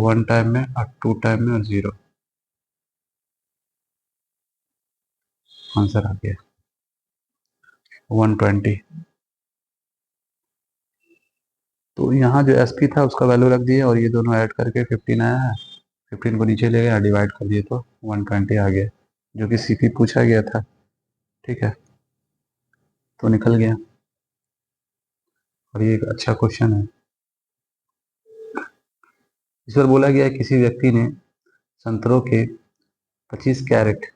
1 टाइम में और 2 टाइम में और 0, आंसर आ गया 120। तो यहाँ जो SP था उसका वैल्यू रख दिए और ये दोनों ऐड करके 15 आया है। 15 को नीचे ले गया, डिवाइड कर दिए तो 120 आ गया, जो कि CP पूछा गया था, ठीक है। तो निकल गया, और ये एक अच्छा क्वेश्चन है। इस पर बोला गया है किसी व्यक्ति ने संतरों के 25 कैरेट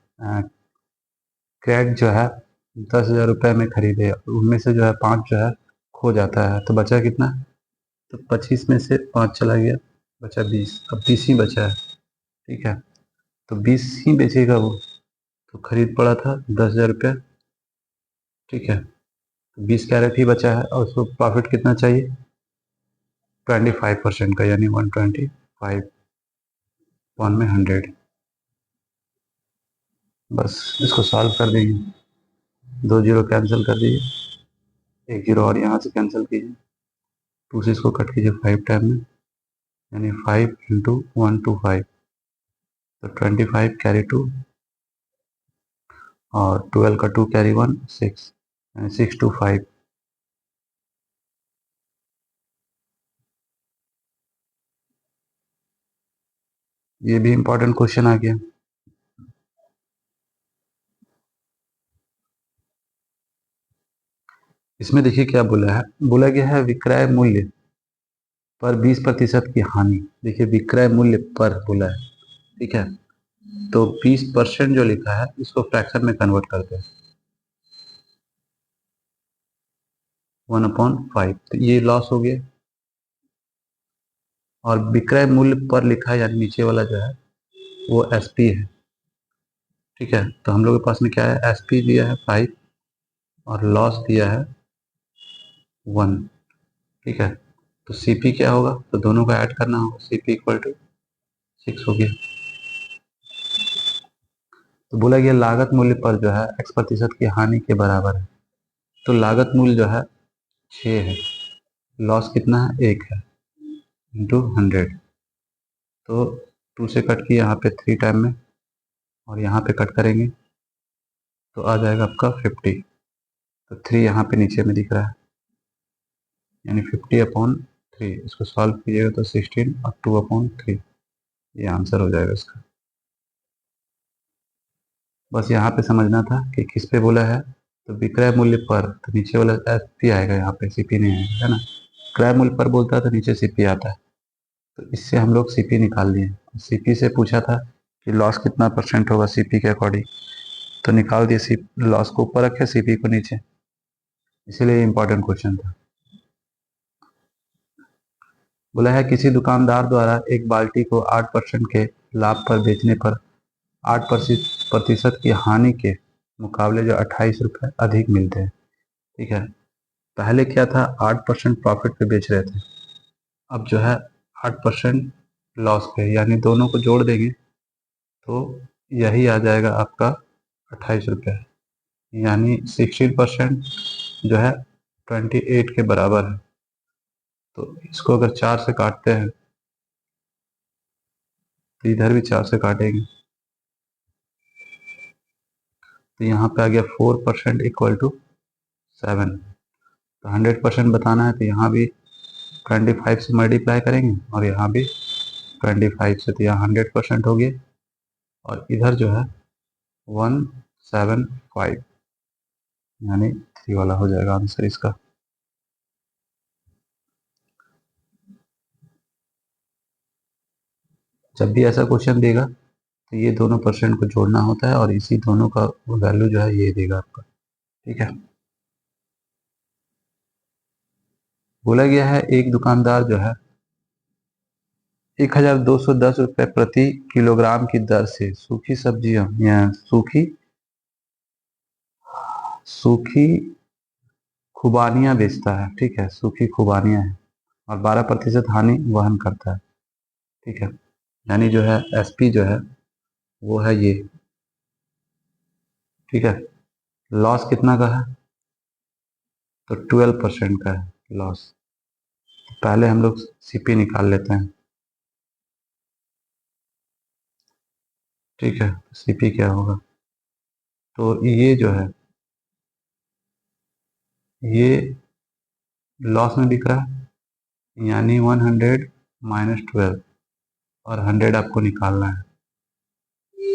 जो है 10,000 रुपये में खरीदे, उनमें से जो है 5 जो है खो जाता है, तो बचा कितना। तो 25 में से 5 चला गया, बचा 20, अब 20 ही बचा है, ठीक है। तो 20 ही बेचेगा वो, तो खरीद पड़ा था 10,000 रुपया, ठीक है। तो 20 कैरेट ही बचा है और उसको प्रॉफिट कितना चाहिए, 25% का, यानी 125, 1 में 100। बस इसको सॉल्व कर देंगे, 2 जीरो कैंसिल कर दीजिए, 1 जीरो और यहाँ से कैंसिल कीजिए, 2 से इसको कट कीजिए 5 टाइम में, यानी 5 इंटू 125, तो 25 कैरी 2, और 12 का 2 कैरी 1, 6, यानी 625। ये भी इंपॉर्टेंट क्वेश्चन आ गया। इसमें देखिए क्या बोला है, बोला गया है विक्रय मूल्य पर 20% की हानि। देखिए विक्रय मूल्य पर बोला है, ठीक है। तो 20% जो लिखा है इसको फ्रैक्शन में कन्वर्ट करते हैं, 1/5, तो ये लॉस हो गया। और विक्रय मूल्य पर लिखा है, यानी नीचे वाला जो है वो SP है, ठीक है। तो हम लोग के पास में क्या है, SP दिया है 5 और लॉस दिया है 1, ठीक है। तो CP क्या होगा, तो दोनों का ऐड करना होगा, CP इक्वल टू 6 हो गया। तो बोला गया लागत मूल्य पर जो है X% की हानि के बराबर है। तो लागत मूल्य जो है 6 है, लॉस कितना है, 1 है, इंटू 100। तो 2 से कट किया यहाँ पे 3 टाइम में, और यहाँ पे कट करेंगे तो आ जाएगा आपका 50। तो 3 यहाँ पे नीचे में दिख रहा है, यानी 50/3। इसको सॉल्व कीजिएगा तो 16 और 2/3, ये आंसर हो जाएगा इसका। बस यहाँ पे समझना था कि किस पे बोला है। तो विक्रय मूल्य पर, तो नीचे वाला एसपी आएगा, यहाँ पे सीपी नहीं आएगा, है ना। क्रय मूल्य पर बोलता है तो नीचे सीपी आता है। तो इससे हम लोग सीपी निकाल लिए। सीपी से पूछा था कि लॉस कितना % होगा सीपी के अकॉर्डिंग, तो निकाल दिए। सी लॉस को ऊपर रखे, सीपी को नीचे, इसीलिए इंपॉर्टेंट क्वेश्चन था। बोला है किसी दुकानदार द्वारा एक बाल्टी को 8% के लाभ पर बेचने पर 8% की हानि के मुकाबले जो 28 रुपये अधिक मिलते हैं। ठीक है, पहले क्या था, 8% प्रॉफिट पे बेच रहे थे, अब जो है 8% लॉस पे, यानी दोनों को जोड़ देंगे तो यही आ जाएगा आपका 28 रुपये, यानी 16% जो है 28 के बराबर है। तो इसको अगर 4 से काटते हैं तो इधर भी 4 से काटेंगे तो यहाँ पे आ गया 4% इक्वल टू 7। तो 100% बताना है तो यहाँ भी 25 से मल्टीप्लाई करेंगे और यहाँ भी 25 से, तो यहाँ 100% हो गया। और इधर जो है 175, यानी 3 वाला हो जाएगा आंसर इसका। जब भी ऐसा क्वेश्चन देगा तो ये दोनों % को जोड़ना होता है और इसी दोनों का वैल्यू जो है ये देगा आपका। ठीक है, बोला गया है एक दुकानदार जो है 1210 रुपये प्रति किलोग्राम की दर से सूखी सब्जियां या सूखी सूखी खुबानियां बेचता है। ठीक है, सूखी खुबानियां है और 12% हानि वहन करता है। ठीक है, यानी जो है एसपी जो है वो है ये। ठीक है, लॉस कितना का है, तो 12% का है लॉस। पहले हम लोग सीपी निकाल लेते हैं। ठीक है, सीपी क्या होगा, तो ये जो है ये लॉस में बिक रहा है, यानी 100 माइनस 12 और 100 आपको निकालना है।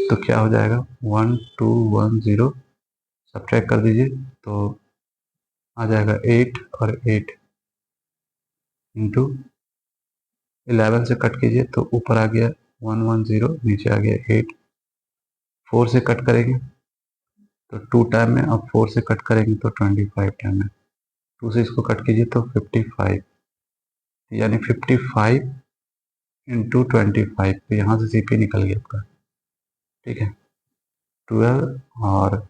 तो क्या हो जाएगा, 1210 सब्ट्रैक्ट कर दीजिए तो आ जाएगा 8 और 8 इंटू 11 से कट कीजिए तो ऊपर आ गया 110, नीचे आ गया 8। 4 से कट करेंगे तो 2 टाइम में, अब 4 से कट करेंगे तो 25 टाइम में। 2 से इसको कट कीजिए तो 55, यानी 55 इंटू 25, तो यहाँ से सीपी निकल गया आपका। ठीक है, 12 और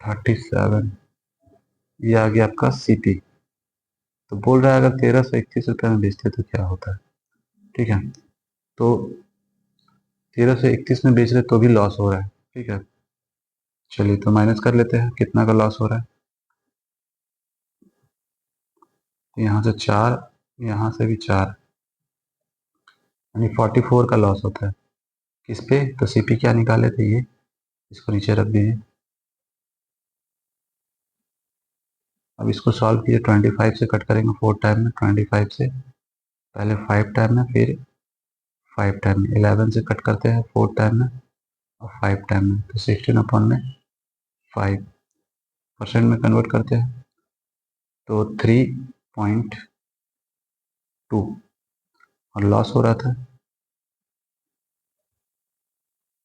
37, ये आ गया आपका सीपी। तो बोल रहा है अगर 1331 में बेचते तो क्या होता है। ठीक है, तो 1331 में बेच रहे तो भी लॉस हो रहा है। ठीक है, चलिए तो माइनस कर लेते हैं कितना का लॉस हो रहा है। यहाँ से 4, यहाँ से भी 4, यानी 44 का लॉस होता है। किस पे, तो सीपी क्या निकाले थे ये, इसको नीचे रख दीजिए। अब इसको सॉल्व कीजिए, 25 से कट करेंगे 4 टाइम में, 25 से पहले 5 टाइम में, फिर 5 टाइम में, 11 से कट करते हैं 4 टाइम में और 5 टाइम में, तो 16 अपॉन में 5% में कन्वर्ट करते हैं तो 3.2 और लॉस हो रहा था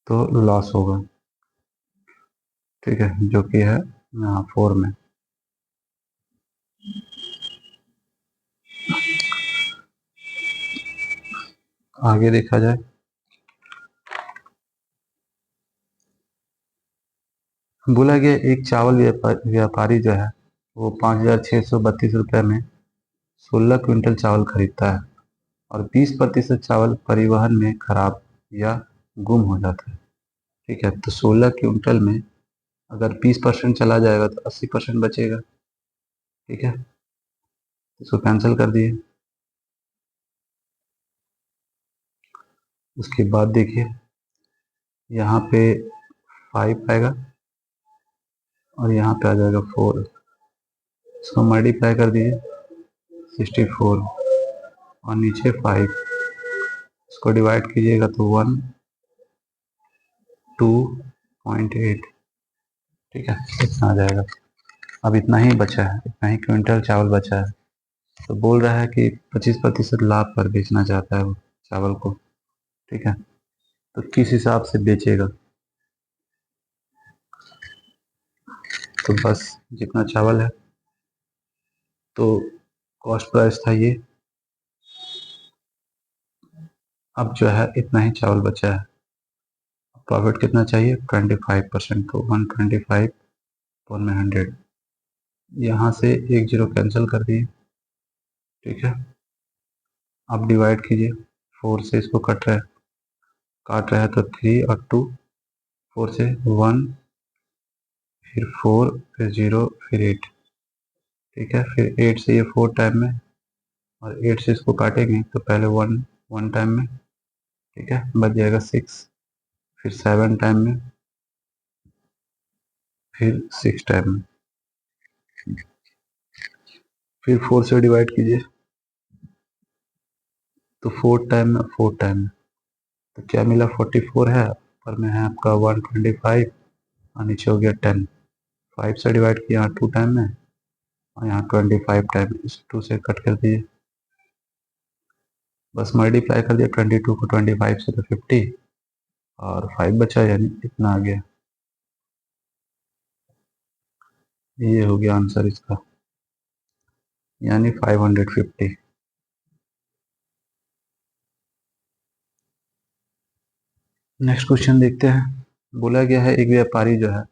तो लॉस होगा। ठीक है, जो कि है 4 में। आगे देखा जाए, बोला गया एक चावल व्यापारी जो है वो 5,632 रुपये में 16 क्विंटल चावल खरीदता है और 20% चावल परिवहन में खराब या गुम हो जाता है। ठीक है, तो 16 क्विंटल में अगर 20% चला जाएगा तो 80% बचेगा। ठीक है, इसको कैंसिल कर दिए। उसके बाद देखिए यहाँ पे 5 आएगा और यहाँ पे आ जाएगा 4, इसको मल्टीप्लाई कर दीजिए 64 और नीचे 5, इसको डिवाइड कीजिएगा तो 1 2 0.8, ठीक है, इतना आ जाएगा। अब इतना ही बचा है, इतना ही क्विंटल चावल बचा है। तो बोल रहा है कि 25% लाभ पर बेचना चाहता है वो चावल को, ठीक है। तो किस हिसाब से बेचेगा? तो बस जितना चावल है, तो कॉस्ट प्राइस था ये, अब जो है इतना ही चावल बचा है। प्रॉफिट कितना चाहिए? 25%, तो 125 और में 100, यहाँ से एक जीरो कैंसिल कर दिए, ठीक है। अब डिवाइड कीजिए, 4 से इसको काट रहा है तो 3 और 2, 4 से 1, फिर 4, फिर 0, फिर 8, ठीक है। फिर 8 से ये 4 टाइम में, और 8 से इसको काटेंगे तो पहले 1 टाइम में, ठीक है, बच जाएगा 6, फिर 7 टाइम में, फिर 6 टाइम में, फिर 4 से डिवाइड कीजिए तो 4 टाइम में, 4 टाइम में, तो क्या मिला? 44 है, ऊपर में है आपका 125 और नीचे हो गया 10। 5 से डिवाइड किया 2 टाइम में, और यहाँ 25 टाइम में, इस 2 से कट कर दिए, बस मल्टीप्लाई कर दिया 22 को 25 से तो 50, और 5 बचा, यानी इतना आ गया। ये हो गया आंसर इसका, यानी 550। नेक्स्ट क्वेश्चन देखते हैं। बोला गया है एक व्यापारी जो है,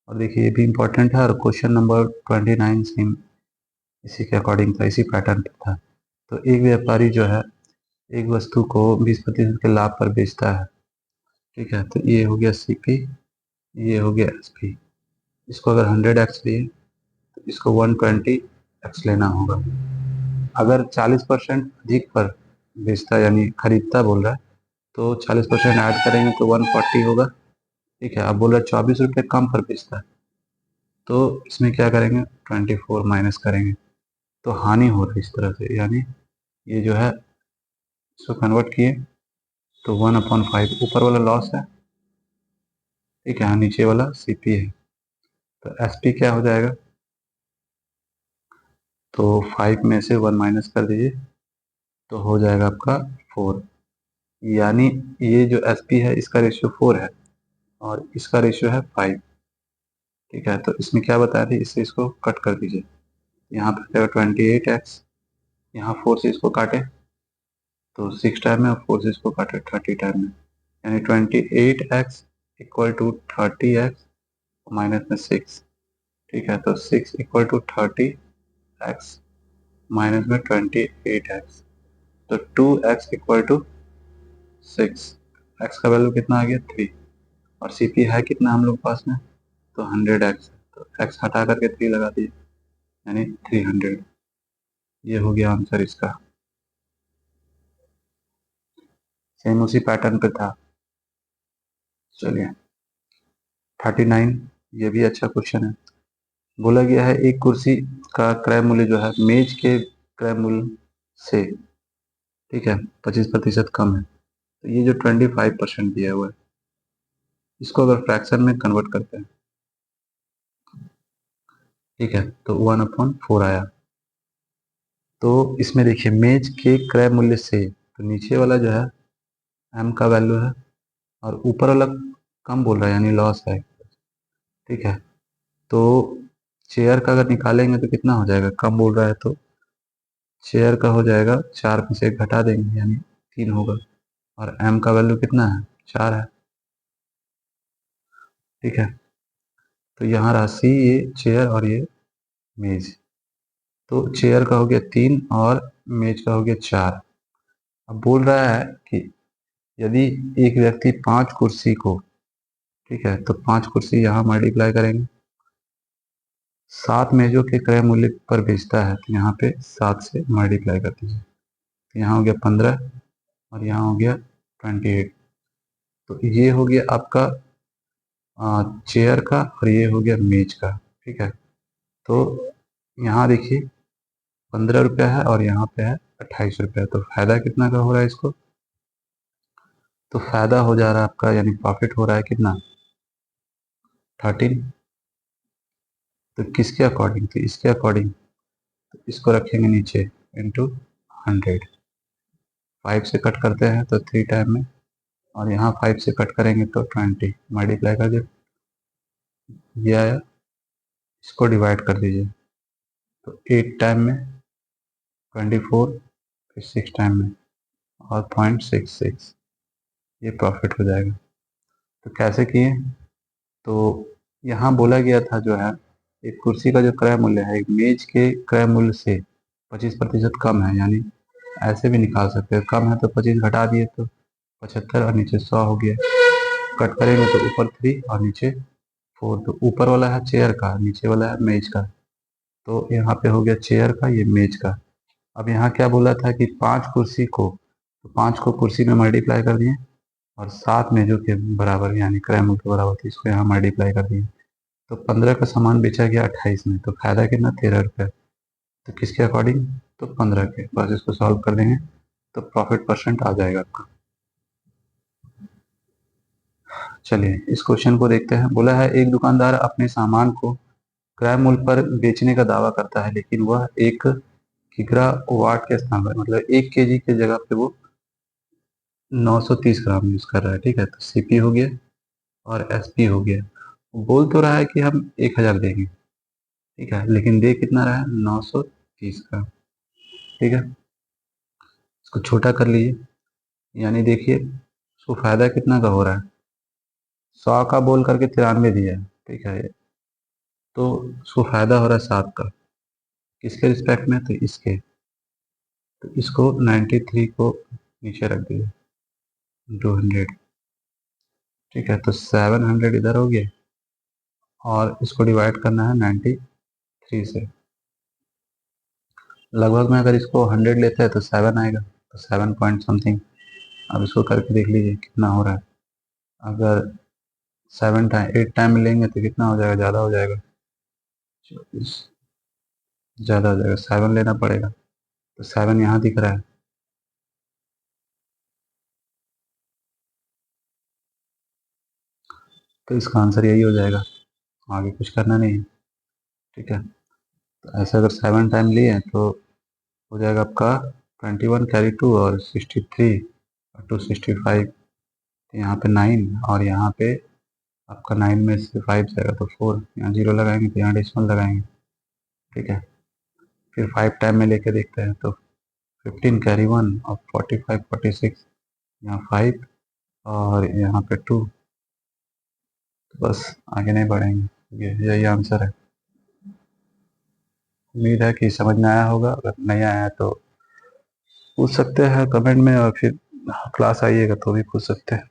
और देखिए ये भी इंपॉर्टेंट है, और क्वेश्चन नंबर 29 सेम इसी के अकॉर्डिंग था, इसी पैटर्न पे था। तो एक व्यापारी जो है एक वस्तु को 20% के लाभ पर बेचता है, ठीक है। तो ये हो गया सीपी, ये हो गया एसपी। इसको अगर 100x लिए तो इसको 120x लेना होगा। अगर 40% अधिक पर बेचता यानी खरीदता बोल रहा है, तो 40% ऐड करेंगे तो 140 होगा, ठीक है। अब बोल रहा है 24 रुपये कम पर बेचता है, तो इसमें क्या करेंगे? 24 माइनस करेंगे, तो हानि हो रही है इस तरह से, यानी ये जो है इसको कन्वर्ट किए तो 1/5 ऊपर वाला लॉस है, ठीक है, नीचे वाला सीपी है। तो एसपी क्या हो जाएगा? तो 5 में से 1 माइनस कर दीजिए तो हो जाएगा आपका 4, यानी ये जो एसपी है इसका रेशियो 4 है और इसका रेशियो है 5, ठीक है। तो इसमें क्या बता रही है, इससे इसको कट कर दीजिए, यहाँ पे जाएगा 28x, यहाँ 4 से इसको काटे तो 6 टाइम में, और 4 से इसको काटे 30 टाइम में, यानी 28x equal to 30x minus में 6, ठीक है। तो 6 इक्वल टू 30x माइनस में 28x, तो 2x इक्वल टू 6, x का वैल्यू कितना आ गया? 3, और सीपी है कितना हम लोग पास में? तो 100x, तो x हटा करके 3 लगा दिए, यानी 300। ये हो गया आंसर इसका, सेम उसी पैटर्न पे था। चलिए 39, ये भी अच्छा क्वेश्चन है। बोला गया है एक कुर्सी का क्रय मूल्य जो है मेज के क्रय मूल्य से, ठीक है, 25% कम है। तो ये जो 25% दिया हुआ है, इसको अगर फ्रैक्शन में कन्वर्ट करते हैं, ठीक है, तो 1/4 आया। तो इसमें देखिए मेज के क्रय मूल्य से, तो नीचे वाला जो है एम का वैल्यू है, और ऊपर वाला कम बोल रहा है यानी लॉस है, ठीक है। तो चेयर का अगर निकालेंगे तो कितना हो जाएगा? कम बोल रहा है, तो चेयर का हो जाएगा 4 में से 1 घटा देंगे यानी 3 होगा, और एम का वैल्यू कितना है? 4 है, ठीक है। तो यहाँ राशि ये चेयर और ये मेज, तो चेयर का हो गया 3 और मेज का हो गया 4। अब बोल रहा है कि यदि एक व्यक्ति 5 कुर्सी को, ठीक है, तो 5 कुर्सी यहाँ मल्टीप्लाई करेंगे, 7 मेजों के क्रय मूल्य पर बेचता है, तो यहाँ पे 7 से मल्टीप्लाई कर दीजिए, तो यहाँ हो गया 15 और यहाँ हो गया 28। तो ये हो गया आपका चेयर का, और ये हो गया मेज का, ठीक है। तो यहाँ देखिए 15 रुपया है और यहाँ पे है 28 रुपया, तो फायदा कितना का हो रहा है इसको? तो फायदा हो जा रहा है आपका, यानी प्रॉफिट हो रहा है कितना? 13, तो किसके अकॉर्डिंग, तो इसके अकॉर्डिंग, तो इसको रखेंगे नीचे इंटू 100। 5 से कट करते हैं तो 3 टाइम में, और यहाँ 5 से कट करेंगे तो 20, मल्टीप्लाई कर दे, ये आया। इसको डिवाइड कर दीजिए, तो 8 टाइम में 24, फिर 6 टाइम में और 0.66, ये प्रॉफिट हो जाएगा। तो कैसे किए, तो यहाँ बोला गया था जो है, एक कुर्सी का जो क्रय मूल्य है एक मेज के क्रय मूल्य से 25% कम है, यानी ऐसे भी निकाल सकते हैं, कम है तो 25 घटा दिए तो 75 और नीचे 100 हो गया। कट करेंगे तो ऊपर 3 और नीचे 4, तो ऊपर वाला है चेयर का, नीचे वाला है मेज का, तो यहाँ पे हो गया चेयर का, ये मेज का। अब यहाँ क्या बोला था कि 5 कुर्सी को, तो 5 को कुर्सी में मल्टीप्लाई कर दिए, और 7 मेजों के बराबर यानी क्रय मूल्य के बराबर थी, इसको यहाँ मल्टीप्लाई कर दिए, तो 15 का सामान बेचा गया 28 में, तो फायदा कितना, 13 रुपये। तो किसके अकॉर्डिंग, तो 15 के। बस इसको सॉल्व कर देंगे तो प्रॉफिट परसेंट आ जाएगा आपका। चलिए इस क्वेश्चन को देखते हैं। बोला है एक दुकानदार अपने सामान को क्रय मूल्य पर बेचने का दावा करता है, लेकिन वह 1 किग्रा वाट के स्थान पर, मतलब 1 केजी के जगह पे वो 930 ग्राम यूज कर रहा है। ठीक है, तो सीपी हो गया और एसपी हो गया। बोल तो रहा है कि हम 1000 देंगे, ठीक है, लेकिन दे कितना रहा है, 930 ग्राम। ठीक है, इसको छोटा कर लीजिए, यानी देखिए उसको फायदा कितना का हो रहा है, 100 का बोल करके 93 दिया है। ठीक है, तो उसको फायदा हो रहा है 7 का, किसके रिस्पेक्ट में, तो इसके, तो इसको 93 को नीचे रख दिए 200। ठीक है, तो 700 इधर हो गया, और इसको डिवाइड करना है 93 से। लगभग में अगर इसको 100 लेते हैं तो 7 आएगा, तो 7 पॉइंट समथिंग। अब इसको करके देख लीजिए कितना हो रहा है। अगर 7 टाइम 8 टाइम में लेंगे तो कितना हो जाएगा, ज़्यादा हो जाएगा, 24 ज़्यादा हो जाएगा, 7 लेना पड़ेगा। तो 7 यहाँ दिख रहा है, तो इसका आंसर यही हो जाएगा, आगे कुछ करना नहीं है। ठीक है, तो ऐसे अगर 7 टाइम लिए तो हो जाएगा आपका 21 कैरी 2 और 63 और 265, यहाँ पे 9 और यहाँ पे आपका 9 में से 5 जाएगा तो 4, यहाँ 0 लगाएंगे तो यहाँ डेसिमल लगाएंगे। ठीक है, फिर 5 टाइम में लेके देखते हैं, तो 15 कैरी 1 और 45 46, यहाँ 5 और यहाँ पे 2, तो बस आगे नहीं बढ़ेंगे। ये यही आंसर है। उम्मीद है कि समझ में आया होगा, अगर नहीं आया है तो पूछ सकते हैं कमेंट में, और फिर क्लास आइएगा तो भी पूछ सकते हैं।